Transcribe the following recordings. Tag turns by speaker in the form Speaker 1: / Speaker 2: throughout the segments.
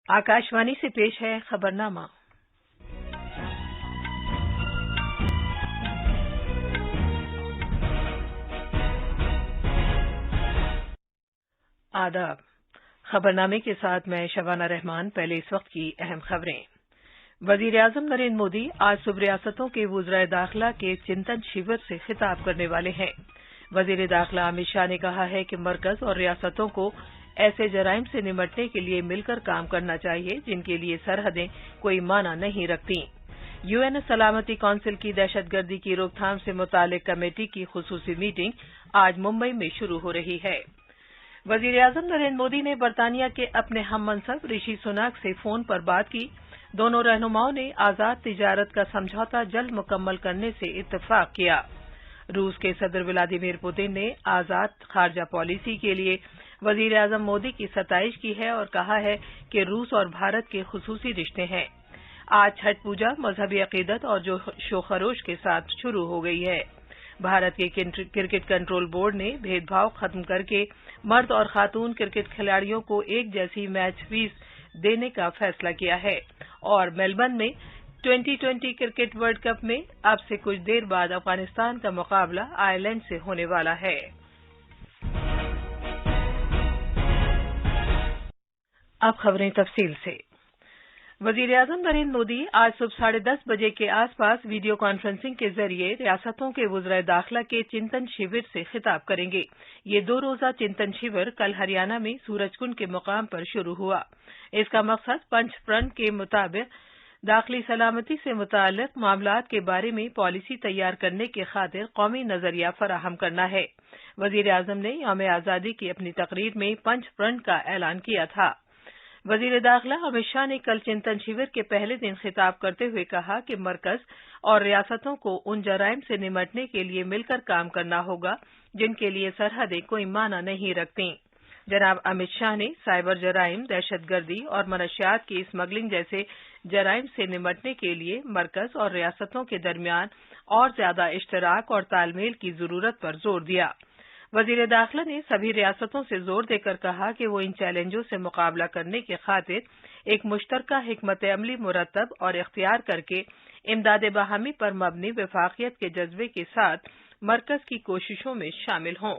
Speaker 1: आकाशवाणी से पेश है खबरनामा। आदाब। खबरनामे के साथ मैं शबाना रहमान। पहले इस वक्त की अहम खबरें। वजीर आजम नरेंद्र मोदी आज सुबह रियासतों के वुज़राए दाखिला के चिंतन शिविर से खिताब करने वाले हैं। वजीर दाखिला अमित शाह ने कहा है कि मरकज और रियासतों को ऐसे जराइम से निमटने के लिए मिलकर काम करना चाहिए जिनके लिए सरहदें कोई माना नहीं रखती। यूएन सलामती कौंसिल की दहशतगर्दी की रोकथाम से मुतालिक कमेटी की खुसूसी मीटिंग आज मुंबई में शुरू हो रही है। वजीर आजम नरेंद्र मोदी ने बरतानिया के अपने हम मनसब ऋषि सुनाक से फोन पर बात की। दोनों रहनुमाओं ने आजाद तिजारत का समझौता जल्द मुकम्मल करने से इत्तेफाक किया। रूस के सदर व्लादिमीर पुतिन ने आजाद खारजा पॉलिसी के लिए वजीर आजम मोदी की सताइश की है और कहा है कि रूस और भारत के खुसूसी रिश्ते हैं। आज छठ पूजा मजहबी अकीदत और जोशो खरोश के साथ शुरू हो गई है। भारत के क्रिकेट कंट्रोल बोर्ड ने भेदभाव खत्म करके मर्द और खातून क्रिकेट खिलाड़ियों को एक जैसी मैच फीस देने का फैसला किया है और मेलबर्न में 2020 क्रिकेट वर्ल्ड कप में अब से कुछ देर बाद अफगानिस्तान का मुकाबला आयरलैंड से होने वाला है। अब खबरें तफसील से। वजीर आजम नरेंद्र मोदी आज सुबह 10:30 बजे के आसपास वीडियो कॉन्फ्रेंसिंग के जरिए रियासतों के वुज़राए दाखिला के चिंतन शिविर से खिताब करेंगे। ये 2 रोज़ा चिंतन शिविर कल हरियाणा में सूरजकुंड के मुकाम पर शुरू हुआ। इसका मकसद पंचप्रण के मुताबिक दाखिली सलामती से मुताल्लिक मामलात के बारे में पॉलिसी तैयार करने की खातिर कौमी नजरिया फराहम करना है। वजीर आजम ने यौम आज़ादी की अपनी तकरीर में पंचप्रण का ऐलान किया था। वजीर दाखिला अमित शाह ने कल चिंतन शिविर के पहले दिन खिताब करते हुए कहा कि मरकज और रियासतों को उन जराइम से निमटने के लिए मिलकर काम करना होगा जिनके लिए सरहदें कोई माना नहीं रखती। जनाब अमित शाह ने साइबर जराइम, दहशतगर्दी और मनशियात की स्मगलिंग जैसे जराइम से निमटने के लिए मरकज और रियासतों के दरमियान और ज्यादा इश्तराक और तालमेल की जरूरत पर जोर दिया। वजीर दाखिला ने सभी रियासतों से जोर देकर कहा कि वो इन चैलेंजों से मुकाबला करने की खातिर एक मुश्तरका हिकमत अमली मुरतब और इख्तियार करके इमदाद बाहमी पर मबनी वफाकियत के जज्बे के साथ मरकज की कोशिशों में शामिल हों।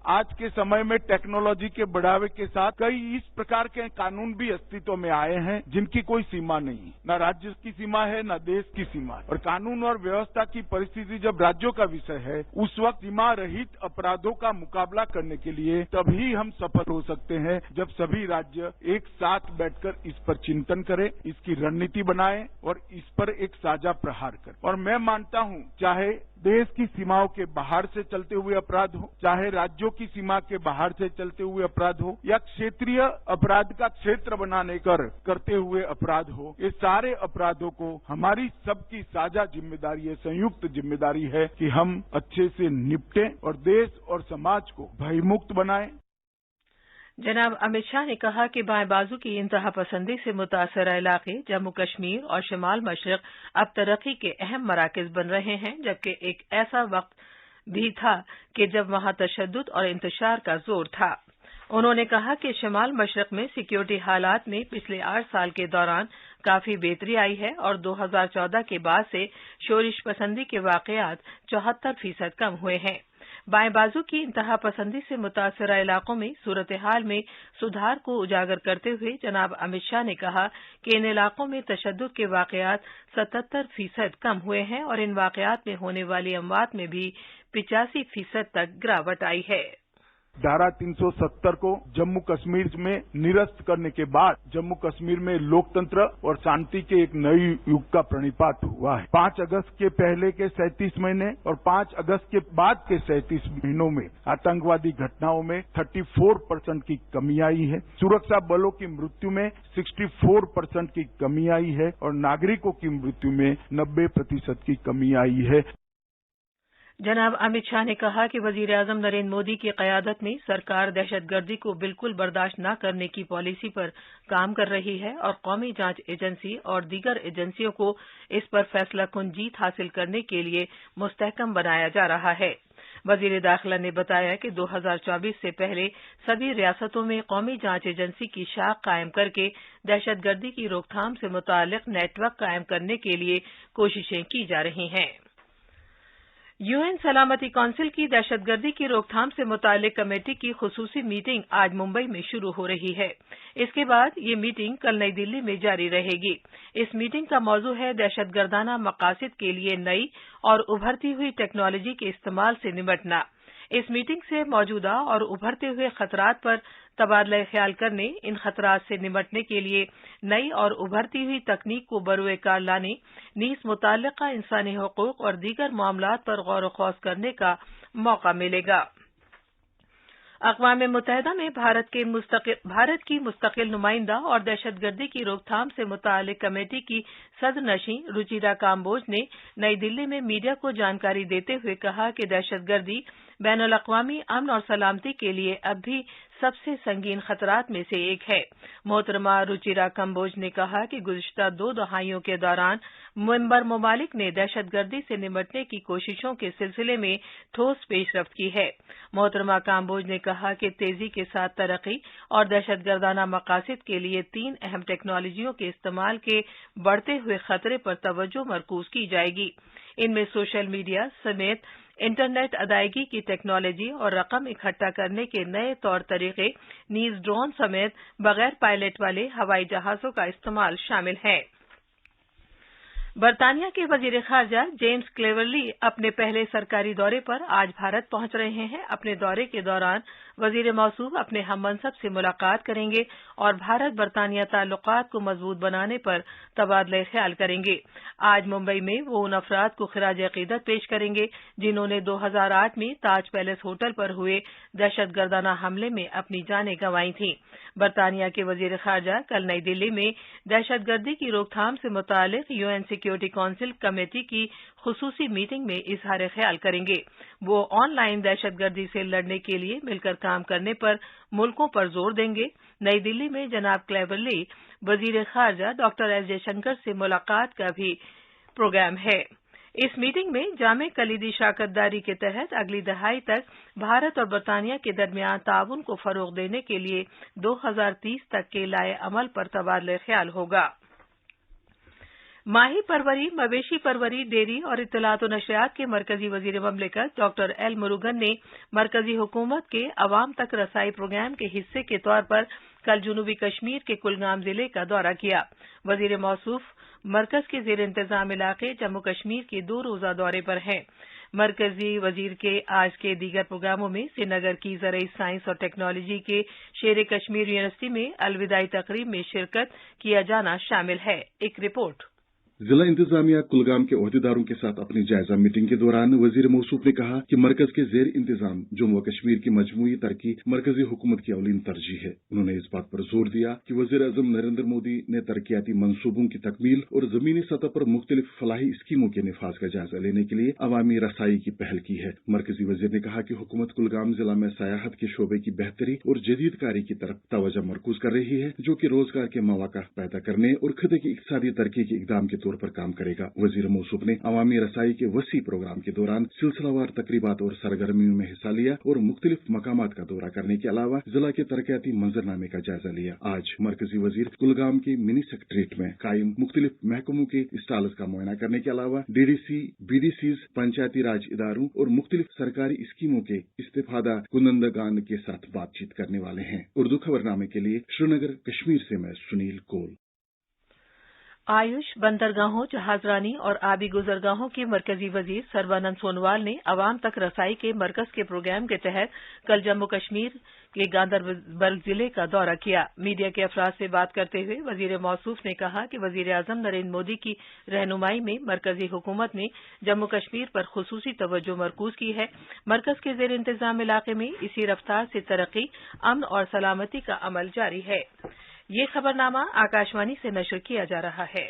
Speaker 2: आज के समय में टेक्नोलॉजी के बढ़ावे के साथ कई इस प्रकार के कानून भी अस्तित्व में आए हैं जिनकी कोई सीमा नहीं, न राज्य की सीमा है न देश की सीमा है। और कानून और व्यवस्था की परिस्थिति जब राज्यों का विषय है उस वक्त सीमा रहित अपराधों का मुकाबला करने के लिए तभी हम सफल हो सकते हैं जब सभी राज्य एक साथ बैठकर इस पर चिंतन करें, इसकी रणनीति बनाएं और इस पर एक साझा प्रहार करें। और मैं मानता हूं चाहे देश की सीमाओं के बाहर से चलते हुए अपराध हो, चाहे राज्यों की सीमा के बाहर से चलते हुए अपराध हो या क्षेत्रीय अपराध का क्षेत्र बनाने करते हुए अपराध हो, ये सारे अपराधों को हमारी सबकी साझा जिम्मेदारी है, संयुक्त जिम्मेदारी है कि हम अच्छे से निपटें और देश और समाज को भयमुक्त बनाएं।
Speaker 1: जनाब अमित शाह ने कहा कि बाएं बाजू की इंतहा पसंदी से मुतासर इलाके जम्मू कश्मीर और शिमाल मशरक अब तरक्की के अहम मराकज बन रहे हैं, जबकि एक ऐसा वक्त भी था कि जब वहां तशद्दुद और इंतशार का जोर था। उन्होंने कहा कि शिमाल मशरक में सिक्योरिटी हालात में पिछले 8 साल के दौरान काफी बेहतरी आई है और 2014 के बाद से शोरिश पसंदी के वाकयात 74% कम हुए हैं। बाएं बाजू की इंतहा पसंदी से मुतासर इलाकों में सूरत हाल में सुधार को उजागर करते हुए जनाब अमित शाह ने कहा कि इन इलाकों में तशद्दुद के वाकयात 77% कम हुए हैं और इन वाकयात में होने वाली अमवात में भी 85% तक गिरावट आई है।
Speaker 2: धारा 370 को जम्मू कश्मीर में निरस्त करने के बाद जम्मू कश्मीर में लोकतंत्र और शांति के एक नई युग का प्रणिपात हुआ है। 5 अगस्त के पहले के 37 महीने और 5 अगस्त के बाद के 37 महीनों में आतंकवादी घटनाओं में 34% की कमी आई है। सुरक्षा बलों की मृत्यु में 64% की कमी आई है और नागरिकों की मृत्यु में 90% की कमी आई है।
Speaker 1: जनाब अमित शाह ने कहा कि वजीर आजम नरेंद्र मोदी की कयादत में सरकार दहशतगर्दी को बिल्कुल बर्दाश्त न करने की पॉलिसी पर काम कर रही है और कौमी जांच एजेंसी और दीगर एजेंसियों को इस पर फैसलाकुन जीत हासिल करने के लिए मुस्तहकम बनाया जा रहा है। وزیر داخلہ نے بتایا کہ 2024 سے پہلے سبھی ریاستوں میں قومی جانچ ایجنسی کی شاخ قائم کر کے دہشت گردی کی روک تھام سے متعلق نیٹ ورک قائم کرنے کے لیے کوششیں کی جا رہی ہیں۔ UN سلامتی کونسل کی دہشت گردی کی روک تھام سے متعلق کمیٹی کی خصوصی میٹنگ آج ممبئی میں شروع ہو رہی ہے۔ اس کے بعد یہ میٹنگ کل نئی دلی میں جاری رہے گی۔ اس میٹنگ کا موضوع ہے دہشت گردانہ مقاصد کے لیے نئی اور ابھرتی ہوئی ٹیکنالوجی کے استعمال سے نمٹنا۔ اس میٹنگ سے موجودہ اور ابھرتے ہوئے خطرات پر تبادلہ خیال کرنے، ان خطرات سے نمٹنے کے لیے نئی اور ابھرتی ہوئی تکنیک کو بروئے کار لانے، نیز متعلقہ انسانی حقوق اور دیگر معاملات پر غور و خوض کرنے کا موقع ملے گا۔ اقوام متحدہ میں بھارت کی مستقل نمائندہ اور دہشت گردی کی روک تھام سے متعلق کمیٹی کی صدر نشین روچیرا کامبوج نے نئی دلی میں میڈیا کو جانکاری دیتے ہوئے کہا کہ دہشت گردی بین الاقوامی امن اور سلامتی کے لیے اب بھی سب سے سنگین خطرات میں سے ایک ہے۔ محترمہ روچیرا کمبوج نے کہا کہ گزشتہ 2 دہائیوں کے دوران ممبر ممالک نے دہشت گردی سے نمٹنے کی کوششوں کے سلسلے میں ٹھوس پیش رفت کی ہے۔ محترمہ کمبوج نے کہا کہ تیزی کے ساتھ ترقی اور دہشت گردانہ مقاصد کے لیے 3 اہم ٹیکنالوجیوں کے استعمال کے بڑھتے ہوئے خطرے پر توجہ مرکوز کی جائے گی۔ ان میں سوشل میڈیا سمیت انٹرنیٹ ادائیگی کی ٹیکنالوجی اور رقم اکٹھا کرنے کے نئے طور طریقے، نیز ڈرون سمیت بغیر پائلٹ والے ہوائی جہازوں کا استعمال شامل ہے۔ برطانیہ کے وزیر خارجہ جیمز کلیورلی اپنے پہلے سرکاری دورے پر آج بھارت پہنچ رہے ہیں۔ اپنے دورے کے دوران وزیر موصوف اپنے ہم منصب سے ملاقات کریں گے اور بھارت برطانیہ تعلقات کو مضبوط بنانے پر تبادلہ خیال کریں گے۔ آج ممبئی میں وہ ان افراد کو خراج عقیدت پیش کریں گے جنہوں نے 2008 میں تاج پیلس ہوٹل پر ہوئے دہشت گردانہ حملے میں اپنی جانیں گنوائی تھیں۔ برطانیہ کے وزیر خارجہ کل نئی دلی میں دہشت گردی کی روک تھام سے متعلق UN سیکورٹی کونسل کمیٹی کی خصوصی میٹنگ میں اظہار خیال کریں گے۔ وہ آن لائن دہشت گردی سے لڑنے کے لیے مل کر کام کرنے پر ملکوں پر زور دیں گے۔ نئی دلی میں جناب کلیورلی وزیر خارجہ ڈاکٹر ایس جے شنکر سے ملاقات کا بھی پروگرام ہے۔ اس میٹنگ میں جامع کلیدی شراکت داری کے تحت اگلی دہائی تک بھارت اور برطانیہ کے درمیان تعاون کو فروغ دینے کے لیے 2030 تک کے لائحہ عمل پر تبادلہ خیال ہوگا۔ ماہی پروری، مویشی پروری، ڈیری اور اطلاعات و نشریات کے مرکزی وزیر مملکت ڈاکٹر ایل مروگن نے مرکزی حکومت کے عوام تک رسائی پروگرام کے حصے کے طور پر کل جنوبی کشمیر کے کلگام ضلع کا دورہ کیا۔ وزیر موصوف مرکز کے زیر انتظام علاقے جموں کشمیر کے 2 روزہ دورے پر ہیں۔ مرکزی وزیر کے آج کے دیگر پروگراموں میں سری نگر کی زرعی سائنس اور ٹیکنالوجی کے شیر کشمیر یونیورسٹی میں الوداعی تقریب میں شرکت کیا جانا شامل ہے۔ ایک رپورٹ۔
Speaker 3: ضلع انتظامیہ کلگام کے عہدیداروں کے ساتھ اپنی جائزہ میٹنگ کے دوران وزیر موصوف نے کہا کہ مرکز کے زیر انتظام جموں و کشمیر کی مجموعی ترقی مرکزی حکومت کی اولین ترجیح ہے۔ انہوں نے اس بات پر زور دیا کہ وزیر اعظم نریندر مودی نے ترقیاتی منصوبوں کی تکمیل اور زمینی سطح پر مختلف فلاحی اسکیموں کے نفاذ کا جائزہ لینے کے لیے عوامی رسائی کی پہل کی ہے۔ مرکزی وزیر نے کہا کہ حکومت کلگام ضلع میں سیاحت کے شعبے کی بہتری اور جدید کاری کی طرف توجہ مرکوز کر رہی ہے، جو کہ روزگار کے مواقع پیدا کرنے اور خطے کی اقتصادی ترقی کے اقدام کے طور پر کام کرے گا۔ وزیر موصوف نے عوامی رسائی کے وسیع پروگرام کے دوران سلسلہ وار تقریبات اور سرگرمیوں میں حصہ لیا اور مختلف مقامات کا دورہ کرنے کے علاوہ ضلع کے ترقیاتی منظرنامے کا جائزہ لیا۔ آج مرکزی وزیر کلگام کے منی سیکٹریٹ میں قائم مختلف محکموں کے اسٹالز کا معائنہ کرنے کے علاوہ DDC، BDCs، پنچایتی راج اداروں اور مختلف سرکاری اسکیموں کے استفادہ کنندگان کے ساتھ بات چیت کرنے والے ہیں۔ اردو خبرنامے کے لیے شری نگر کشمیر سے میں سنیل کول۔
Speaker 1: آیوش، بندرگاہوں، جہاز رانی اور آبی گزرگاہوں کے مرکزی وزیر سربانند سونووال نے عوام تک رسائی کے مرکز کے پروگرام کے تحت کل جموں کشمیر کے گاندربل ضلع کا دورہ کیا۔ میڈیا کے افراد سے بات کرتے ہوئے وزیر موصوف نے کہا کہ وزیر اعظم نریندر مودی کی رہنمائی میں مرکزی حکومت نے جموں کشمیر پر خصوصی توجہ مرکوز کی ہے۔ مرکز کے زیر انتظام علاقے میں اسی رفتار سے ترقی، امن اور سلامتی کا عمل جاری ہے۔ یہ خبرنامہ آکاشوانی سے نشر کیا جا رہا ہے۔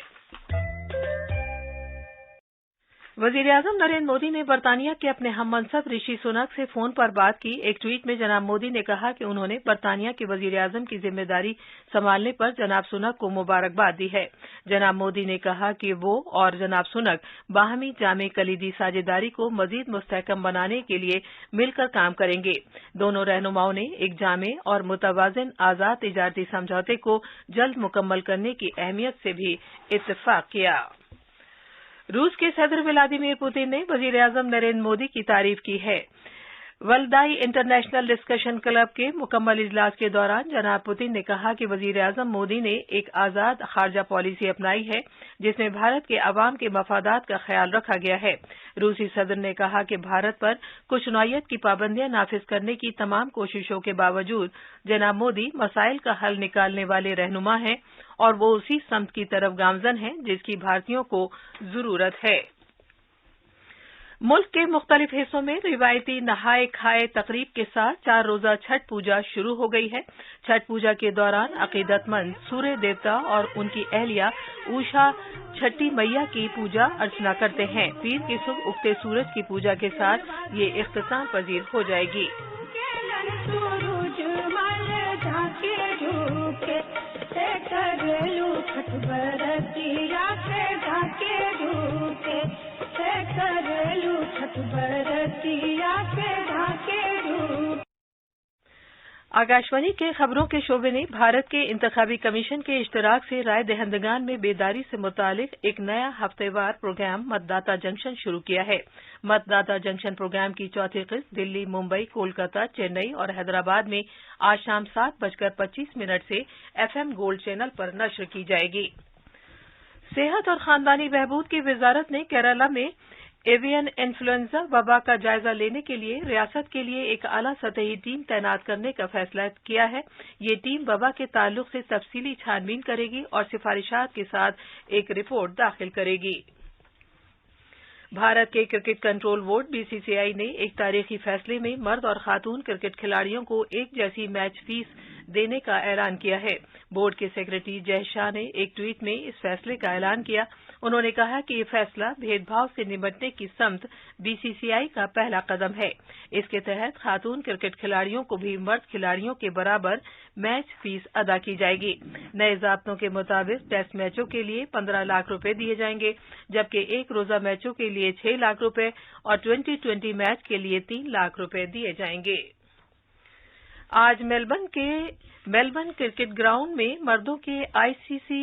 Speaker 1: वजीर-ए-आज़म नरेंद्र मोदी ने बरतानिया के अपने हम मनसब ऋषि सुनक से फोन पर बात की। एक ट्वीट में जनाब मोदी ने कहा कि उन्होंने बरतानिया के वजीर-ए-आज़म की जिम्मेदारी संभालने पर जनाब सुनक को मुबारकबाद दी है। जनाब मोदी ने कहा कि वो और जनाब सुनक बाहमी जामे कलीदी साझेदारी को मजीद मुस्तहकम बनाने के लिए मिलकर काम करेंगे। दोनों रहनुमाओं ने एक जामे और मुतवाज़िन आज़ाद तिजारती समझौते को जल्द मुकम्मल करने की अहमियत से भी इत्तफाक किया। रूस के सदर व्लादिमीर पुतिन ने वजीर-ए-आज़म नरेंद्र मोदी की तारीफ की है। वल्दाई इंटरनेशनल डिस्कशन क्लब के मुकम्मल इजलास के दौरान जनाब पुतिन ने कहा कि वजीर-ए-आज़म मोदी ने एक आज़ाद खारजा पॉलिसी अपनाई है जिसमें भारत के अवाम के मफादात का ख्याल रखा गया है। रूसी सदर ने कहा कि भारत पर कुछ नौयत की पाबंदियां नाफिज करने की तमाम कोशिशों के बावजूद जनाब मोदी मसाइल का हल निकालने वाले रहनुमा हैं और वो उसी समत की तरफ गामजन हैं जिसकी भारतीयों को जरूरत है। मुल्क के मुख्तलिफ हिस्सों में रिवायती नहाए खाए तकरीब के साथ 4 रोजा छठ पूजा शुरू हो गई है। छठ पूजा के दौरान अकीदतमंद सूर्य देवता और उनकी अहलिया उषा छठी मैया की पूजा अर्चना करते हैं। पीर की सुबह उगते सूरज की पूजा के साथ ये इख्तिताम पजीर हो जाएगी। आकाशवाणी के खबरों के शोबे ने भारत के इंतखाबी कमीशन के इश्तराक से राय दहंदगान में बेदारी से मुतालिक एक नया हफ्तेवार प्रोग्राम मतदाता जंक्शन शुरू किया है। मतदाता जंक्शन प्रोग्राम की चौथी किस्त दिल्ली, मुंबई, कोलकाता, चेन्नई और हैदराबाद में आज शाम 7:25 से FM गोल्ड चैनल पर नश्र की जाएगी। सेहत और खानदानी बहबूद की वजारत ने केरला में एवियन इन्फ्लुएंजा वबा का जायजा लेने के लिए रियासत के लिए एक आला सतही टीम तैनात करने का फैसला किया है। ये टीम वबा के ताल्लुक से तफसीली छानबीन करेगी और सिफारिशात के साथ एक रिपोर्ट दाखिल करेगी। भारत के क्रिकेट कंट्रोल बोर्ड BCCI ने एक तारीखी फैसले में मर्द और खातून क्रिकेट खिलाड़ियों को एक जैसी मैच फीस देने का ऐलान किया है। बोर्ड के सेक्रेटरी जय शाह ने एक ट्वीट में इस फैसले का ऐलान किया। उन्होंने कहा कि ये फैसला भेदभाव से निपटने की समत BCCI का पहला कदम है। इसके तहत खातून क्रिकेट खिलाड़ियों को भी मर्द खिलाड़ियों के बराबर मैच फीस अदा की जाएगी। नए ज़ाब्तों के मुताबिक टेस्ट मैचों के लिए 15 लाख रुपए दिए जाएंगे, जबकि एक रोजा मैचों के लिए 6 लाख रुपए और 2020 मैच के लिए 3 लाख रुपए दिए जाएंगे। आज मेलबर्न क्रिकेट ग्राउंड में मर्दों के ICC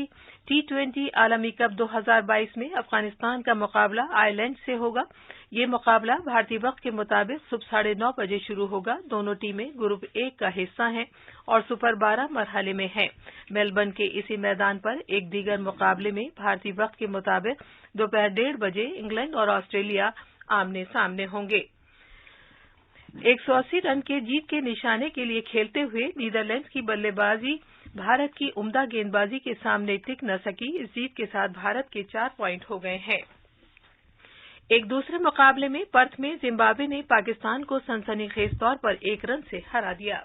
Speaker 1: T20 आलमी कप 2022 में अफगानिस्तान का मुकाबला आयरलैंड से होगा। ये मुकाबला भारतीय वक्त के मुताबिक सुबह 9:30 बजे शुरू होगा। दोनों टीमें ग्रुप 1 का हिस्सा हैं और सुपर 12 मरहले में हैं। मेलबर्न के इसी मैदान पर एक दीगर मुकाबले में भारतीय वक्त के मुताबिक दोपहर 1:30 बजे इंग्लैंड और ऑस्ट्रेलिया आमने सामने होंगे। 180 रन के जीत के निशाने के लिए खेलते हुए नीदरलैंड्स की बल्लेबाजी भारत की उम्दा गेंदबाजी के सामने टिक न सकी। इस जीत के साथ भारत के 4 पॉइंट हो गए हैं। एक दूसरे मुकाबले में पर्थ में जिम्बाब्वे ने पाकिस्तान को सनसनीखेज तौर पर 1 रन से हरा दिया।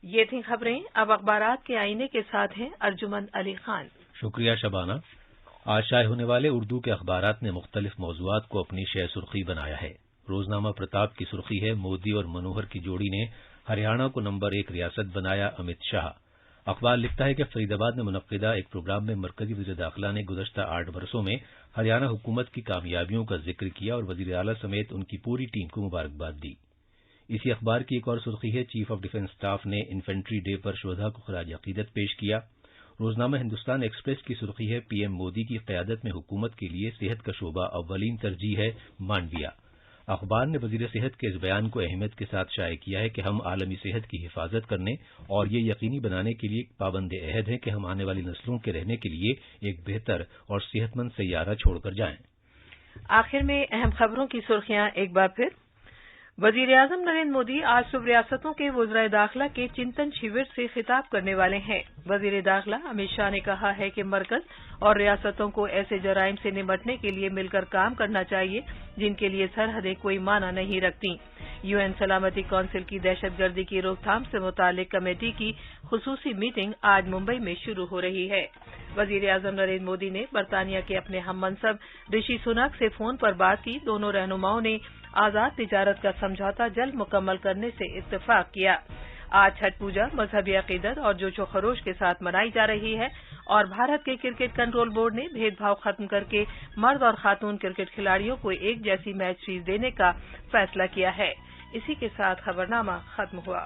Speaker 1: ये थी खबरें। अब अखबारात के आईने के साथ हैं अर्जुमन अली खान।
Speaker 4: शुक्रिया शबाना। आज शाये होने वाले उर्दू के अखबारात ने मुख्तलिफ मौज़ूआत को अपनी शह सुर्खी बनाया है। रोजनामा प्रताप की सुर्खी है, मोदी और मनोहर की जोड़ी ने हरियाणा को नंबर 1 रियासत बनाया, अमित शाह। अखबार लिखता है कि फरीदाबाद में मुनक्किदा एक प्रोग्राम में मरकजी वज़ीर दाखिला ने गुज़श्ता 8 बरसों में हरियाणा हुकूमत की कामयाबियों का जिक्र किया और वज़ीर आला समेत उनकी पूरी टीम को मुबारकबाद दी। इसी अखबार की एक और सुर्खी है, चीफ ऑफ डिफेंस स्टाफ ने इन्फेंट्री डे पर शोधा को खराज अकीदत पेश किया। रोजनामा हिंदुस्तान एक्सप्रेस की सुर्खी है, पीएम मोदी की क़यादत में हुकूमत के लिए सेहत का शोबा अव्वलीन तरजीह है, मांडविया। अखबार ने वजीर सेहत के इस बयान को अहमियत के साथ शाये किया है कि हम आलमी सेहत की हिफाजत करने और ये यकीनी बनाने के लिए पाबंद अहद हैं कि हम आने वाली नस्लों के रहने के लिए एक बेहतर और सेहतमंद सैयारा छोड़कर जाएं।
Speaker 1: आखिर में अहम खबरों की सुर्खियां एक बार फिर। वजीर-ए-आज़म नरेंद्र मोदी आज सुबह रियासतों के वज़राए दाखिला के चिंतन शिविर से खिताब करने वाले हैं। वज़ीर दाखिला अमित शाह ने कहा है कि मरकज और रियासतों को ऐसे जराइम से निपटने के लिए मिलकर काम करना चाहिए जिनके लिए सरहदें कोई माना नहीं रखती। UN सलामती कौंसिल की दहशतगर्दी की रोकथाम से मुतालिक कमेटी की खुसूसी मीटिंग आज मुंबई में शुरू हो रही है। वजीर आजम नरेंद्र मोदी ने बरतानिया के अपने हम मनसब ऋषि सुनक से फोन पर बात की। दोनों रहनुमाओं ने आजाद तिजारत का समझौता जल्द मुकम्मल करने से इत्तेफाक किया। आज छठ पूजा मजहबी अकीदत और जोशो खरोश के साथ मनाई जा रही है और भारत के क्रिकेट कंट्रोल बोर्ड ने भेदभाव खत्म करके मर्द और खातून क्रिकेट खिलाड़ियों को एक जैसी मैच फीस देने का फैसला किया है। इसी के साथ खबरनामा खत्म हुआ।